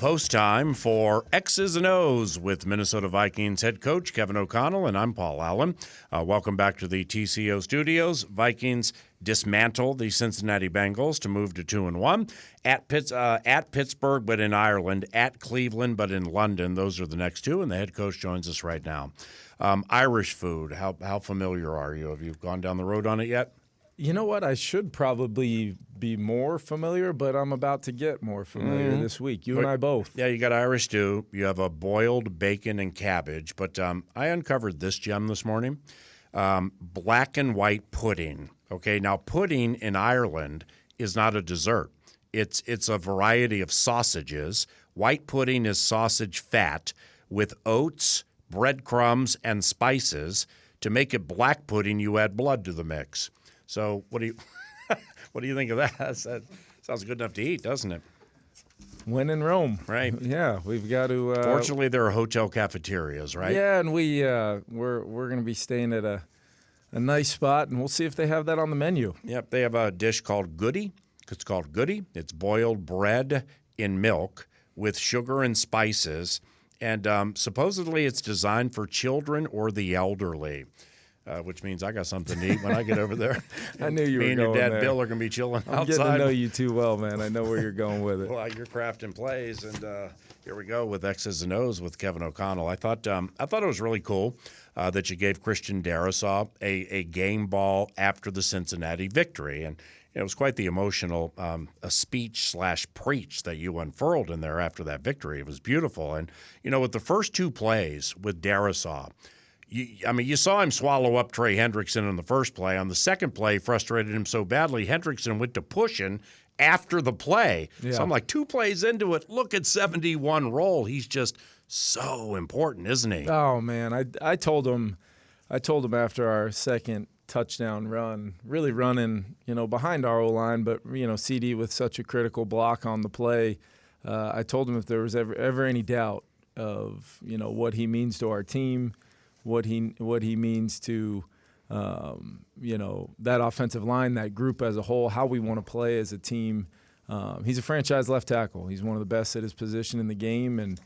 Post time for X's and O's with Minnesota Vikings head coach Kevin O'Connell, and I'm Paul Allen. Welcome back to the TCO studios. Vikings dismantle the Cincinnati Bengals to move to 2-1 at Pittsburgh, but in Ireland, at Cleveland, but in London. Those are the next two, and the head coach joins us right now. Irish food, how familiar are you? Have you gone down the road on it yet? You know what? I should probably be more familiar, but I'm about to get more familiar this week. You and I both. Yeah, you got Irish stew. You have a boiled bacon and cabbage. But I uncovered this gem this morning, black and white pudding. Okay, now pudding in Ireland is not a dessert. It's a variety of sausages. White pudding is sausage fat with oats, breadcrumbs, and spices. To make it black pudding, you add blood to the mix. So what do you think of that? That sounds good enough to eat, doesn't it? When in Rome, right? Yeah, we've got to. Fortunately, there are hotel cafeterias, right? Yeah, and we're going to be staying at a nice spot, and we'll see if they have that on the menu. Yep, they have a dish called Goody. It's called Goody. It's boiled bread in milk with sugar and spices, and supposedly it's designed for children or the elderly. Which means I got something to eat when I get over there. I knew you were going there. Me and your dad Bill are going to be chilling outside. I'm getting to know you too well, man. I know where you're going with it. Well, your craft and plays, and here we go with X's and O's with Kevin O'Connell. I thought it was really cool that you gave Christian Darrisaw a game ball after the Cincinnati victory, and it was quite the emotional a speech/preach that you unfurled in there after that victory. It was beautiful, and with the first two plays with Darrisaw. You saw him swallow up Trey Hendrickson in the first play. On the second play, frustrated him so badly, Hendrickson went to pushing after the play. Yeah. So I'm like, 2 plays into it, look at 71 roll. He's just so important, isn't he? Oh, man. I told him after our second touchdown run, really running, behind our O-line, but, CD with such a critical block on the play, I told him if there was ever any doubt of, what he means to our team, what he means to, that offensive line, that group as a whole, how we want to play as a team. He's a franchise left tackle. He's one of the best at his position in the game. And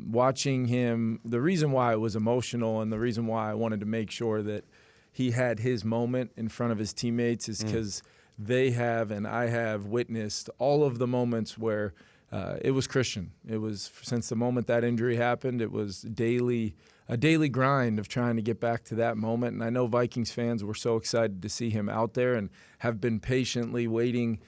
watching him, the reason why it was emotional and the reason why I wanted to make sure that he had his moment in front of his teammates is because they have and I have witnessed all of the moments where it was Christian. It was since the moment that injury happened, it was a daily grind of trying to get back to that moment. And I know Vikings fans were so excited to see him out there and have been patiently waiting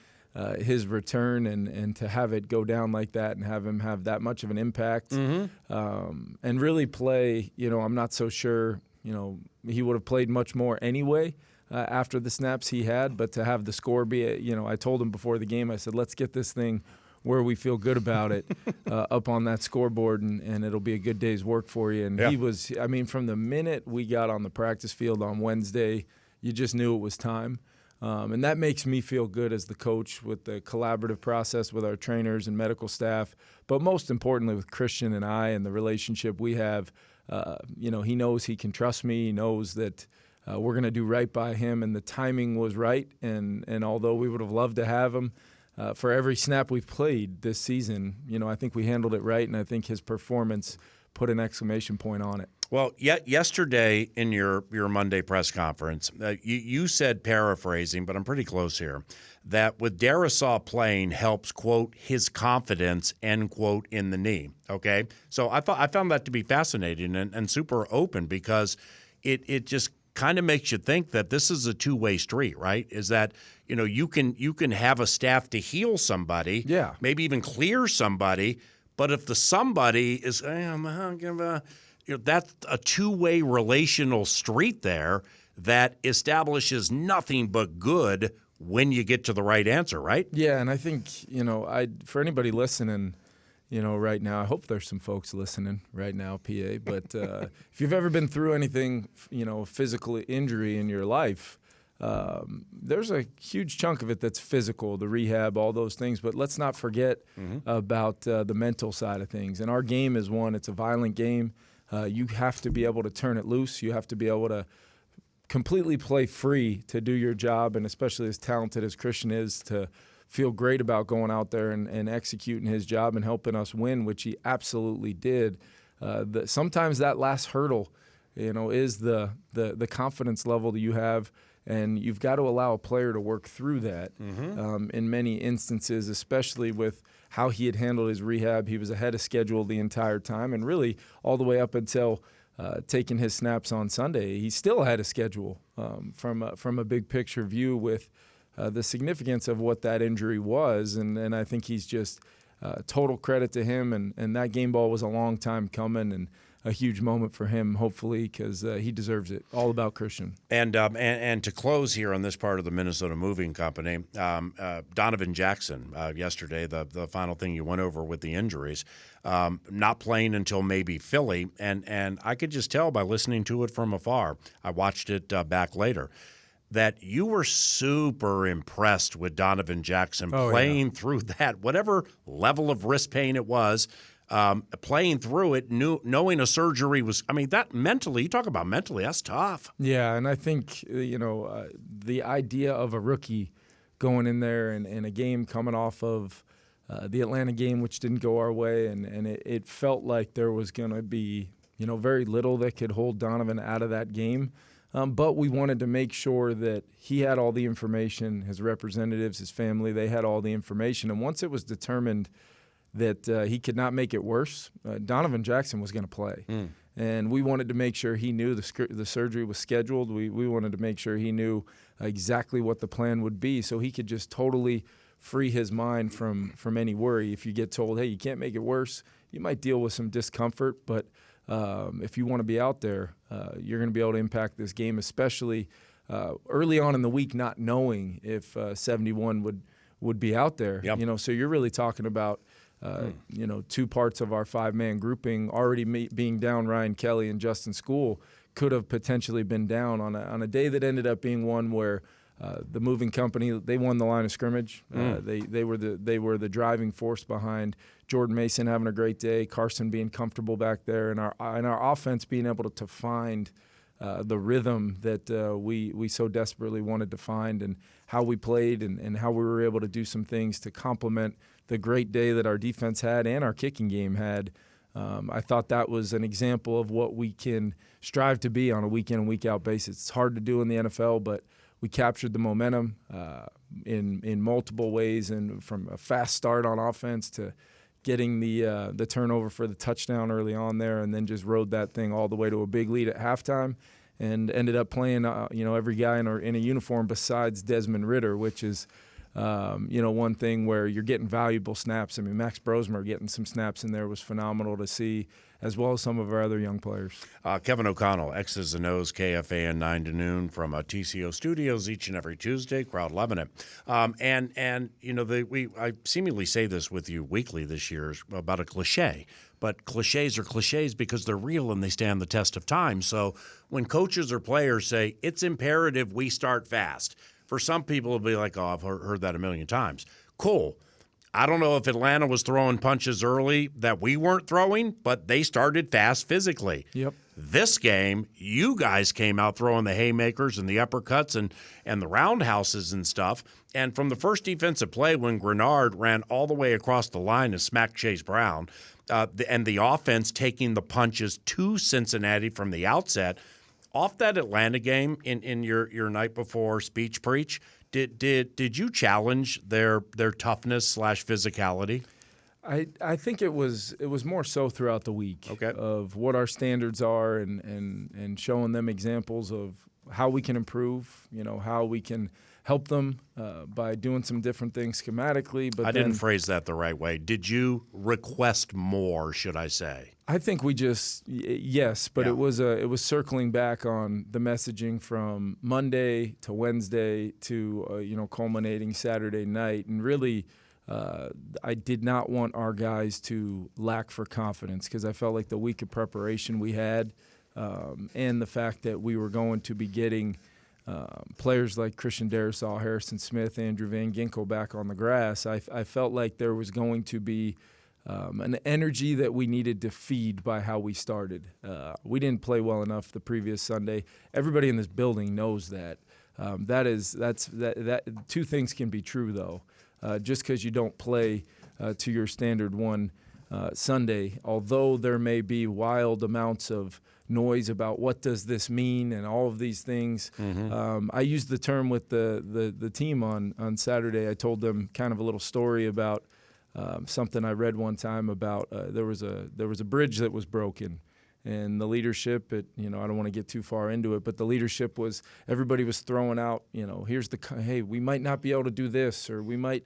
his return and to have it go down like that and have him have that much of an impact and really play. I'm not so sure, he would have played much more anyway after the snaps he had, but to have the score be, I told him before the game, I said, let's get this thing where we feel good about it up on that scoreboard, and it'll be a good day's work for you. And He was, from the minute we got on the practice field on Wednesday, you just knew it was time. And that makes me feel good as the coach with the collaborative process with our trainers and medical staff, but most importantly with Christian and I and the relationship we have. He knows he can trust me. He knows that we're going to do right by him, and the timing was right. And although we would have loved to have him, for every snap we've played this season, I think we handled it right, and I think his performance put an exclamation point on it. Well, yesterday in your Monday press conference, you said, paraphrasing, but I'm pretty close here, that with Darrisaw playing helps, quote, his confidence, end quote, in the knee. Okay? So I found that to be fascinating and super open because it just kind of makes you think that this is a two-way street, right? Is that, you can have a staff to heal somebody, maybe even clear somebody, but if the somebody is, that's a two-way relational street there that establishes nothing but good when you get to the right answer, right? Yeah, and I think, for anybody listening, right now, I hope there's some folks listening right now, PA, but if you've ever been through anything, physical injury in your life, there's a huge chunk of it that's physical, the rehab, all those things, but let's not forget about the mental side of things. And our game is it's a violent game. You have to be able to turn it loose. You have to be able to completely play free to do your job, and especially as talented as Christian is, to feel great about going out there and executing his job and helping us win, which he absolutely did. Sometimes that last hurdle, is the confidence level that you have, and you've got to allow a player to work through that. In many instances, especially with how he had handled his rehab. He was ahead of schedule the entire time, and really all the way up until taking his snaps on Sunday, he still had a schedule from a big picture view with the significance of what that injury was. And I think he's just total credit to him. And that game ball was a long time coming and a huge moment for him, hopefully, because he deserves it. All about Christian. And to close here on this part of the Minnesota Moving Company, Donovan Jackson, yesterday, the final thing you went over with the injuries, not playing until maybe Philly. And I could just tell by listening to it from afar, I watched it back later, that you were super impressed with Donovan Jackson playing through that, whatever level of wrist pain it was, playing through it, knowing a surgery was, that mentally, you talk about mentally, that's tough. Yeah, and I think, the idea of a rookie going in there and a game coming off of the Atlanta game, which didn't go our way, and it felt like there was going to be, very little that could hold Donovan out of that game. But we wanted to make sure that he had all the information, his representatives, his family, they had all the information. And once it was determined that he could not make it worse, Donovan Jackson was going to play. And we wanted to make sure he knew the surgery was scheduled. We wanted to make sure he knew exactly what the plan would be so he could just totally free his mind from any worry. If you get told, hey, you can't make it worse, you might deal with some discomfort, but if you want to be out there, you're going to be able to impact this game, especially early on in the week, not knowing if 71 would be out there. Yep. So you're really talking about two parts of our 5-man grouping already being down. Ryan Kelly and Justin School could have potentially been down on a day that ended up being one where the moving company, they won the line of scrimmage. They were the driving force behind Jordan Mason having a great day, Carson being comfortable back there, and our offense being able to find the rhythm that we so desperately wanted to find, and how we played and how we were able to do some things to complement the great day that our defense had and our kicking game had. I thought that was an example of what we can strive to be on a week-in and week-out basis. It's hard to do in the NFL, but we captured the momentum in multiple ways, and from a fast start on offense to getting the turnover for the touchdown early on there, and then just rode that thing all the way to a big lead at halftime, and ended up playing every guy in a uniform besides Desmond Ridder, which is one thing where you're getting valuable snaps. Max Brosmer getting some snaps in there was phenomenal to see, as well as some of our other young players. Kevin O'Connell, X's and O's, KFAN 9 to noon from TCO Studios each and every Tuesday. Crowd loving it. I seemingly say this with you weekly this year about a cliche, but cliches are cliches because they're real and they stand the test of time. So when coaches or players say it's imperative we start fast, for some people it'll be like, oh, I've heard that a million times. Cool. I don't know if Atlanta was throwing punches early that we weren't throwing, but they started fast physically. Yep. This game, you guys came out throwing the haymakers and the uppercuts and the roundhouses and stuff. And from the first defensive play when Grenard ran all the way across the line and smacked Chase Brown, and the offense taking the punches to Cincinnati from the outset, off that Atlanta game in your night before speech preach, Did you challenge their toughness / physicality? I think it was more so throughout the week of what our standards are and showing them examples of how we can improve, how we can help them by doing some different things schematically. But I didn't phrase that the right way. Did you request more, should I say? I think we yes, but it was circling back on the messaging from Monday to Wednesday to culminating Saturday night, and really I did not want our guys to lack for confidence, because I felt like the week of preparation we had, and the fact that we were going to be getting players like Christian Darrisaw, Harrison Smith, Andrew Van Ginkel back on the grass, I felt like there was going to be an energy that we needed to feed by how we started. We didn't play well enough the previous Sunday. Everybody in this building knows that. That two things can be true, though. just because you don't play to your standard one Sunday. Although there may be wild amounts of noise about what does this mean and all of these things. I used the term with the team on Saturday. I told them kind of a little story about something I read one time about there was a bridge that was broken. And the leadership, I don't want to get too far into it, but the leadership was, everybody was throwing out, hey, we might not be able to do this, or we might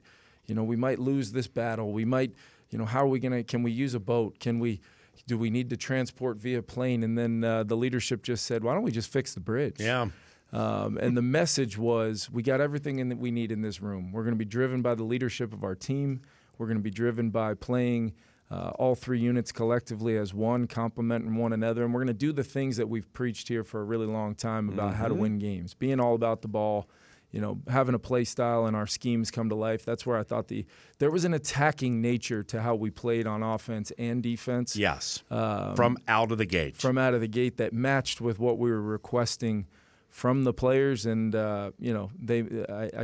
lose this battle. We might, how are we going to, can we use a boat? Do we need to transport via plane? And then the leadership just said, why don't we just fix the bridge? Yeah. And the message was, we got everything that we need in this room. We're going to be driven by the leadership of our team. We're going to be driven by playing all three units collectively as one, complementing one another. And we're going to do the things that we've preached here for a really long time about how to win games, being all about the ball, having a play style and our schemes come to life. That's where I thought there was an attacking nature to how we played on offense and defense. Yes, from out of the gate. From out of the gate that matched with what we were requesting from the players. And, I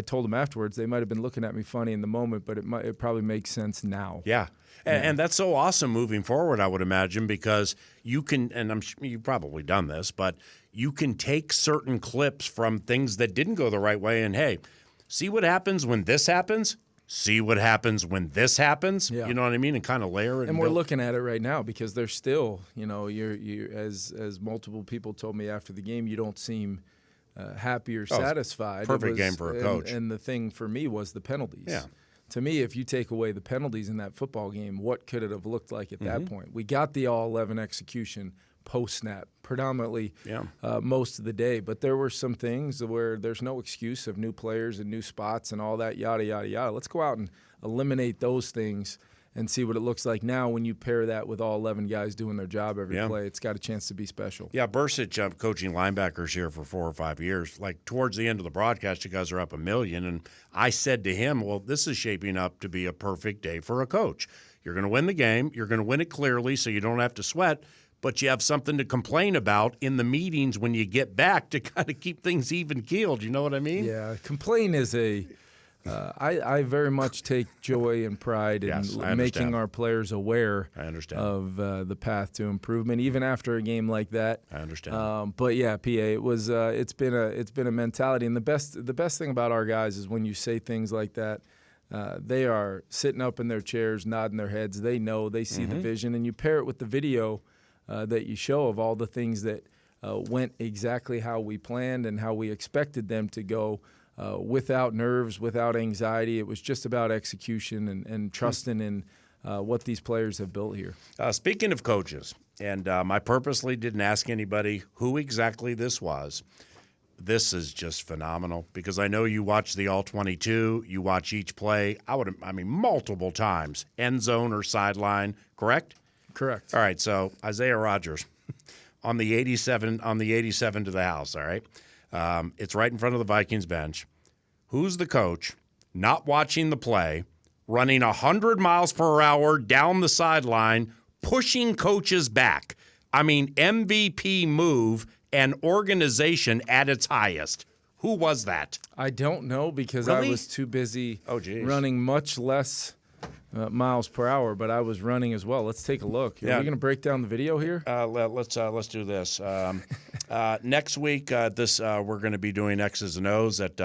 told them afterwards, they might have been looking at me funny in the moment, but it probably makes sense now. Yeah. And that's so awesome moving forward, I would imagine, because you can, and I'm sure you've probably done this, but you can take certain clips from things that didn't go the right way and, hey, see what happens when this happens? See what happens when this happens? Yeah. You know what I mean? And kind of layer it. And we're looking at it right now because there's still, you're as multiple people told me after the game, you don't seem happy or satisfied. Perfect game for a coach. And the thing for me was the penalties. Yeah. To me, if you take away the penalties in that football game, what could it have looked like at that point? We got the all-11 execution post-snap predominantly most of the day, but there were some things where there's no excuse of new players and new spots and all that, yada, yada, yada. Let's go out and eliminate those things and see what it looks like now when you pair that with all 11 guys doing their job every play. It's got a chance to be special. Yeah, Bursic, coaching linebackers here for 4 or 5 years. Like, towards the end of the broadcast, you guys are up $1 million. And I said to him, well, this is shaping up to be a perfect day for a coach. You're going to win the game. You're going to win it clearly so you don't have to sweat. But you have something to complain about in the meetings when you get back to kind of keep things even-keeled. You know what I mean? Yeah, complain is I very much take joy and pride in making our players aware of the path to improvement, even after a game like that. I understand. But yeah, PA, it was it's been a mentality, and the best thing about our guys is when you say things like that, they are sitting up in their chairs, nodding their heads. They know, they see the vision, and you pair it with the video that you show of all the things that went exactly how we planned and how we expected them to go. Without nerves, without anxiety. It was just about execution and trusting in what these players have built here. Speaking of coaches, and I purposely didn't ask anybody who exactly this was. This is just phenomenal because I know you watch the All-22, you watch each play, multiple times, end zone or sideline, correct? Correct. All right, so Isaiah Rodgers on the 87 to the house, all right? It's right in front of the Vikings bench. Who's the coach not watching the play, running 100 miles per hour down the sideline, pushing coaches back? I mean, MVP move and organization at its highest. Who was that? I don't know because Really? I was too busy running much less miles per hour, but I was running as well. Let's take a look. Are we going to break down the video here? Let's do this. Next week, we're going to be doing X's and O's at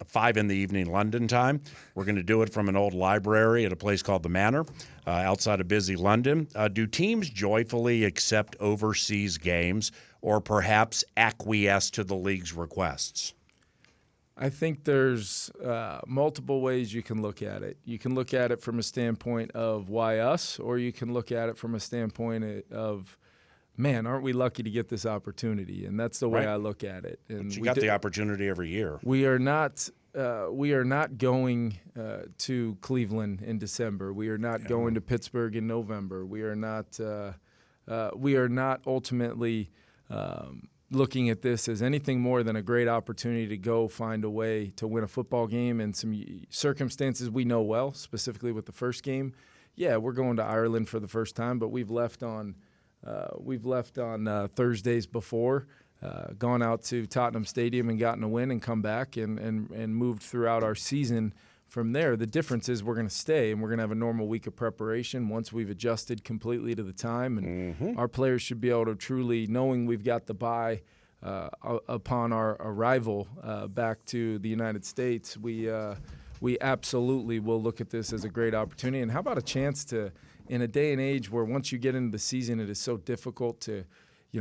5 in the evening London time. We're going to do it from an old library at a place called the Manor outside of busy London. Do teams joyfully accept overseas games or perhaps acquiesce to the league's requests? I think there's multiple ways you can look at it. You can look at it from a standpoint of why us, or you can look at it from a standpoint of, man, aren't we lucky to get this opportunity? And that's the way I look at it. And but you got the opportunity every year. We are not going to Cleveland in December. We are not going to Pittsburgh in November. We are not ultimately looking at this as anything more than a great opportunity to go find a way to win a football game in some circumstances we know well, specifically with the first game. Yeah, we're going to Ireland for the first time, but we've left on Thursdays before, gone out to Tottenham Stadium and gotten a win and come back and moved throughout our season from there, the difference is we're going to stay and we're going to have a normal week of preparation once we've adjusted completely to the time. And our players should be able to truly, knowing we've got the bye upon our arrival back to the United States, we absolutely will look at this as a great opportunity. And how about a chance to, in a day and age where once you get into the season, it is so difficult to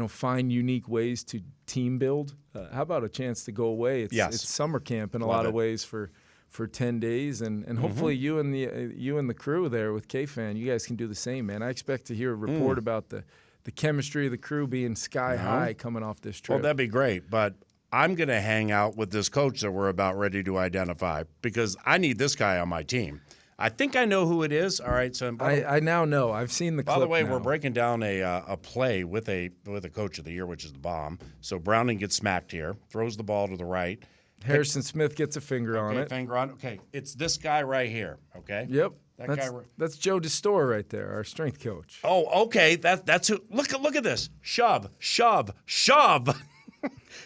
find unique ways to team build. How about a chance to go away? It's summer camp in a lot of ways for 10 days, and hopefully you and the crew there with K-Fan, you guys can do the same, man. I expect to hear a report about the chemistry of the crew being sky high coming off this trip. Well, that'd be great, but I'm going to hang out with this coach that we're about ready to identify because I need this guy on my team. I think I know who it is. All right, so I now know. I've seen the clip. By the way, now. We're breaking down a play with a coach of the year, which is the bomb. So Browning gets smacked here, throws the ball to the right. Harrison Smith gets a finger on it. Finger on. Okay, it's this guy right here. Okay. Yep. That that's Joe DeStore right there, our strength coach. Oh, okay. That's who. Look at this. Shove.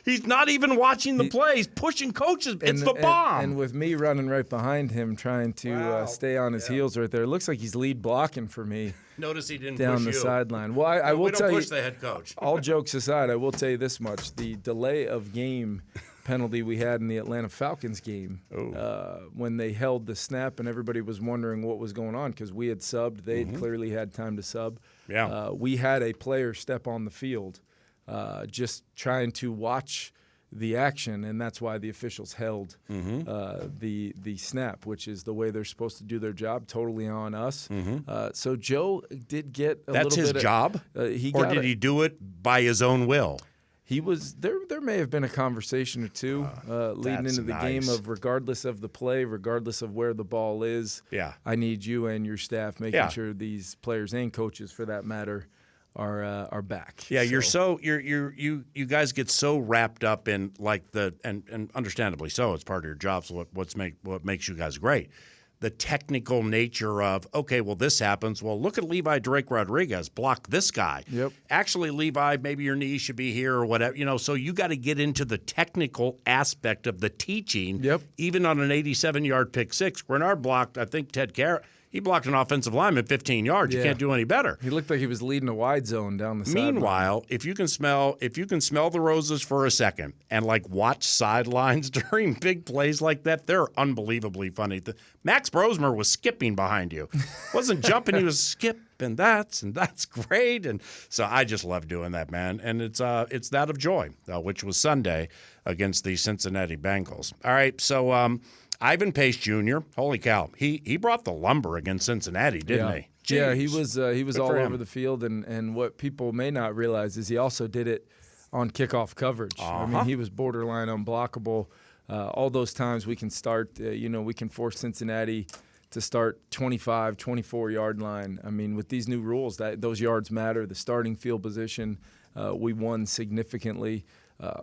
He's not even watching the play. He's pushing coaches. It's the bomb. And with me running right behind him, trying to stay on his heels right there. It looks like he's lead blocking for me. Notice he didn't down push the you. sideline. Well, I will tell you. We don't push the head coach. All jokes aside, I will tell you this much: the delay of game penalty we had in the Atlanta Falcons game when they held the snap and everybody was wondering what was going on because we had subbed. They had clearly had time to sub. Yeah. We had a player step on the field just trying to watch the action, and that's why the officials held the snap, which is the way they're supposed to do their job, totally on us. So Joe did get a That's little his bit job? Or did he do it by his own will? He was there. There may have been a conversation or two leading into the game of regardless of the play, regardless of where the ball is. Yeah. I need you and your staff making sure these players and coaches, for that matter, are back. Yeah, you guys get so wrapped up in like and understandably so. It's part of your job. So what makes you guys great? The technical nature of, okay, well, this happens. Well, look at Levi Drake Rodriguez. Block this guy. Yep. Actually, Levi, maybe your knee should be here or whatever. So you got to get into the technical aspect of the teaching. Yep. Even on an 87-yard pick six. Grenard blocked, I think, Ted Carrot. He blocked an offensive lineman 15 yards. You can't do any better. He looked like he was leading a wide zone down the sideline. Meanwhile, if you can smell the roses for a second and like watch sidelines during big plays like that, they're unbelievably funny. Max Brosmer was skipping behind you. Wasn't jumping, he was skipping. That's great. And so I just love doing that, man. And it's that of joy, which was Sunday against the Cincinnati Bengals. All right, so Ivan Pace Jr., holy cow, he brought the lumber against Cincinnati, didn't he? Jeez. Yeah, he was all for over him. the field, and what people may not realize is he also did it on kickoff coverage. I mean, he was borderline unblockable. All those times we can start, we can force Cincinnati to start 25, 24-yard line. I mean, with these new rules, those yards matter. The starting field position, we won significantly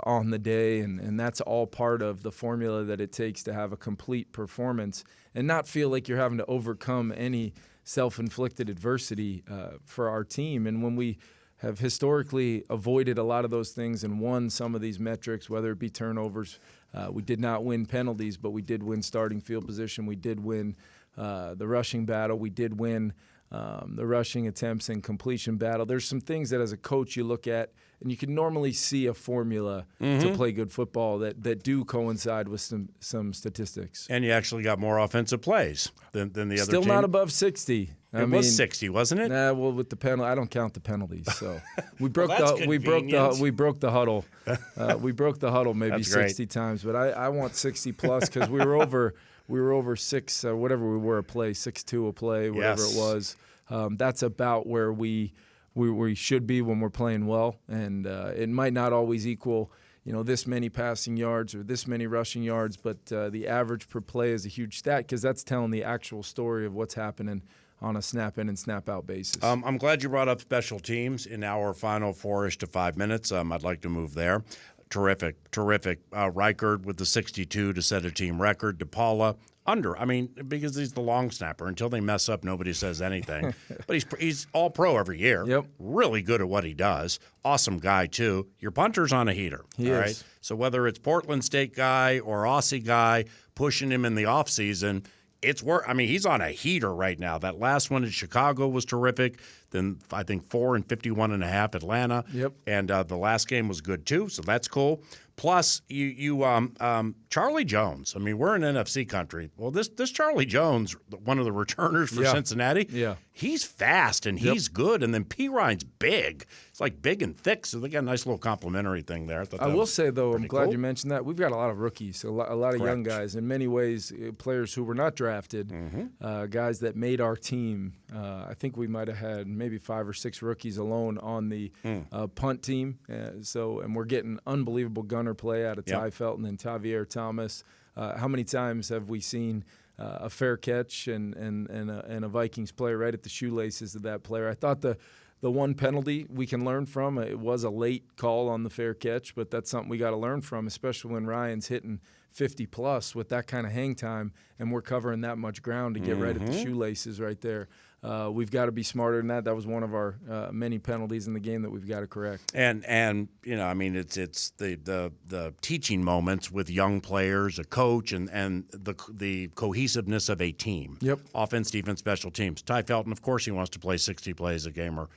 on the day, and that's all part of the formula that it takes to have a complete performance and not feel like you're having to overcome any self-inflicted adversity for our team. And when we have historically avoided a lot of those things and won some of these metrics, whether it be turnovers, we did not win penalties, but we did win starting field position. We did win the rushing battle. We did win the rushing attempts and completion battle. There's some things that as a coach you look at, and you can normally see a formula to play good football that do coincide with some statistics. And you actually got more offensive plays than the other Still team. not above 60. It was 60, wasn't it? Nah, well, with the penalty, I don't count the penalties. So we broke we broke the huddle. We broke the huddle maybe That's 60 great. times, but I want 60 plus because we were over six, whatever we were a play, 6-2 a play, whatever it was. That's about where we should be when we're playing well, and it might not always equal this many passing yards or this many rushing yards, but the average per play is a huge stat because that's telling the actual story of what's happening on a snap-in and snap-out basis. I'm glad you brought up special teams in our final 4-ish to 5 minutes. I'd like to move there. Terrific. Reichard with the 62 to set a team record. DePaula under. I mean, because he's the long snapper. Until they mess up, nobody says anything. But he's all pro every year. Yep. Really good at what he does. Awesome guy, too. Your punter's on a heater. He all is. right? So whether it's Portland State guy or Aussie guy pushing him in the offseason, it's work. I mean, he's on a heater right now. That last one in Chicago was terrific. Then I think 4 and 51.5 Atlanta. Yep. And the last game was good too, so that's cool. Plus, Charlie Jones. I mean, we're in NFC country. Well, this Charlie Jones, one of the returners for Cincinnati, he's fast and he's good. And then P. Ryan's big. It's like big and thick, so they got a nice little complimentary thing there. I will say, though, I'm glad cool. you mentioned that. We've got a lot of rookies, a lot of young guys. In many ways, players who were not drafted, guys that made our team. I think we might have had maybe 5 or 6 rookies alone on the punt team. And we're getting unbelievable gunner play out of Ty Felton and Tavier Thomas. How many times have we seen a fair catch and a Vikings player right at the shoelaces of that player? I thought the one penalty we can learn from, it was a late call on the fair catch, but that's something we got to learn from, especially when Ryan's hitting 50-plus with that kind of hang time and we're covering that much ground to get right at the shoelaces right there. We've got to be smarter than that. That was one of our many penalties in the game that we've got to correct. And you know, I mean, it's the teaching moments with young players, a coach, and the cohesiveness of a team. Yep. Offense, defense, special teams. Ty Felton, of course, he wants to play 60 plays a game, or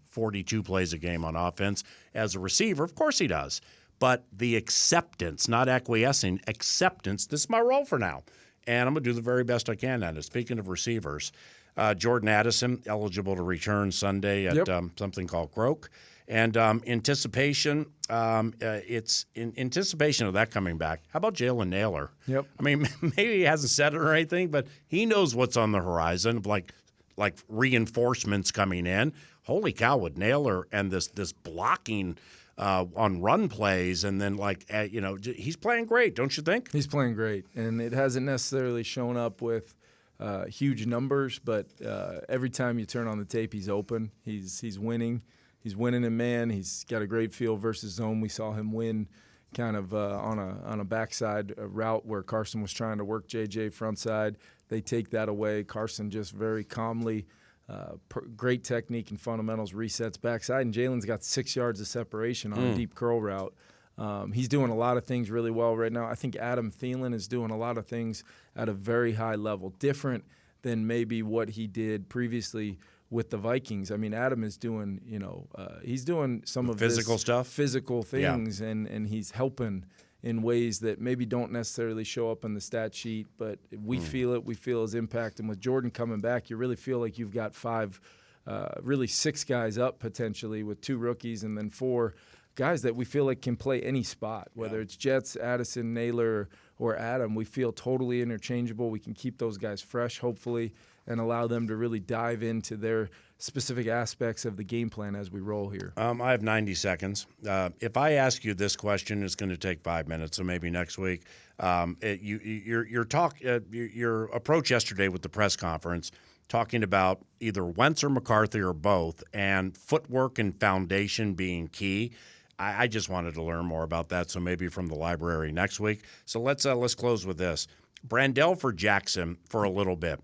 42 plays a game on offense. As a receiver, of course he does. But the acceptance, not acquiescing, acceptance, this is my role for now. And I'm going to do the very best I can at it. Speaking of receivers, Jordan Addison, eligible to return Sunday at something called Croak. And anticipation, it's in anticipation of that coming back. How about Jalen Naylor? Yep. I mean, maybe he hasn't said it or anything, but he knows what's on the horizon, like reinforcements coming in. Holy cow, with Naylor and this blocking on run plays, and then he's playing great, don't you think? He's playing great, and it hasn't necessarily shown up with huge numbers, but every time you turn on the tape, he's open. He's winning. He's winning in man. He's got a great feel versus zone. We saw him win kind of on a backside route where Carson was trying to work JJ front side. They take that away. Carson just very calmly, great technique and fundamentals, resets backside, and Jalen's got 6 yards of separation on a deep curl route. He's doing a lot of things really well right now. I think Adam Thielen is doing a lot of things at a very high level, different than maybe what he did previously with the Vikings. I mean, Adam is doing, he's doing some of physical stuff, physical things, and he's helping in ways that maybe don't necessarily show up in the stat sheet, but we feel it. We feel his impact. And with Jordan coming back, you really feel like you've got 6 guys up potentially with 2 rookies and then 4 guys that we feel like can play any spot, whether it's Jets, Addison, Naylor, or Adam. We feel totally interchangeable. We can keep those guys fresh, hopefully, and allow them to really dive into their specific aspects of the game plan as we roll here. I have 90 seconds. If I ask you this question, it's going to take 5 minutes, so maybe next week. Your approach yesterday with the press conference, talking about either Wentz or McCarthy or both, and footwork and foundation being key. I just wanted to learn more about that, so maybe from the library next week. So let's close with this. Brandell for Jackson for a little bit.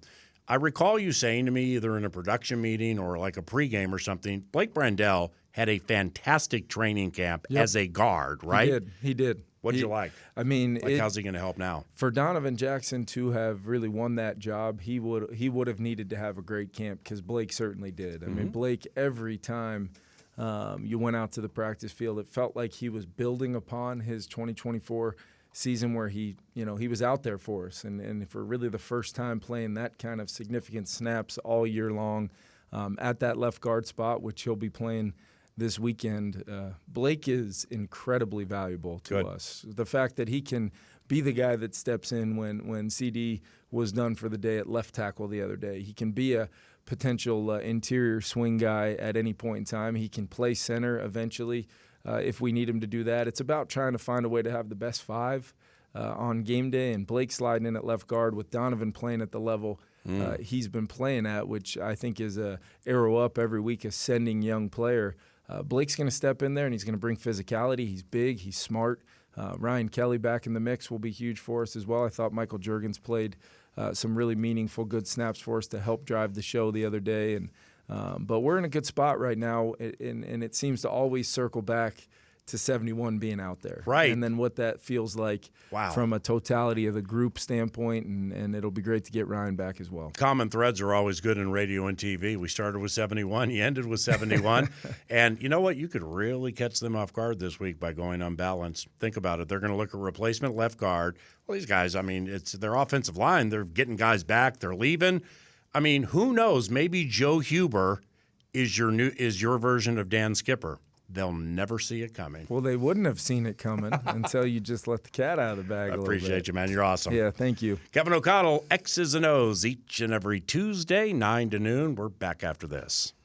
I recall you saying to me either in a production meeting or like a pregame or something, Blake Brandell had a fantastic training camp as a guard, right? He did. What'd you like? I mean, how's he going to help now? For Donovan Jackson to have really won that job, he would have needed to have a great camp because Blake certainly did. I mean, Blake, every time you went out to the practice field, it felt like he was building upon his 2024 season where he was out there for us, and for really the first time playing that kind of significant snaps all year long at that left guard spot, which he'll be playing this weekend. Blake is incredibly valuable to us. The fact that he can be the guy that steps in when CD was done for the day at left tackle the other day. He can be a potential interior swing guy at any point in time. He can play center eventually. If we need him to do that. It's about trying to find a way to have the best 5 on game day, and Blake sliding in at left guard with Donovan playing at the level he's been playing at, which I think is a arrow up every week, ascending young player. Blake's going to step in there, and he's going to bring physicality. He's big. He's smart. Ryan Kelly back in the mix will be huge for us as well. I thought Michael Juergens played some really meaningful, good snaps for us to help drive the show the other day, and but we're in a good spot right now, and it seems to always circle back to 71 being out there. Right. And then what that feels like from a totality of the group standpoint, and it'll be great to get Ryan back as well. Common threads are always good in radio and TV. We started with 71, you ended with 71. And you know what? You could really catch them off guard this week by going unbalanced. Think about it. They're going to look at replacement left guard. Well, these guys, I mean, it's their offensive line. They're getting guys back. They're leaving. I mean, who knows? Maybe Joe Huber is your version of Dan Skipper. They'll never see it coming. Well, they wouldn't have seen it coming until you just let the cat out of the bag a little bit. I appreciate you, man. You're awesome. Yeah, thank you. Kevin O'Connell, X's and O's, each and every Tuesday, 9 to noon. We're back after this.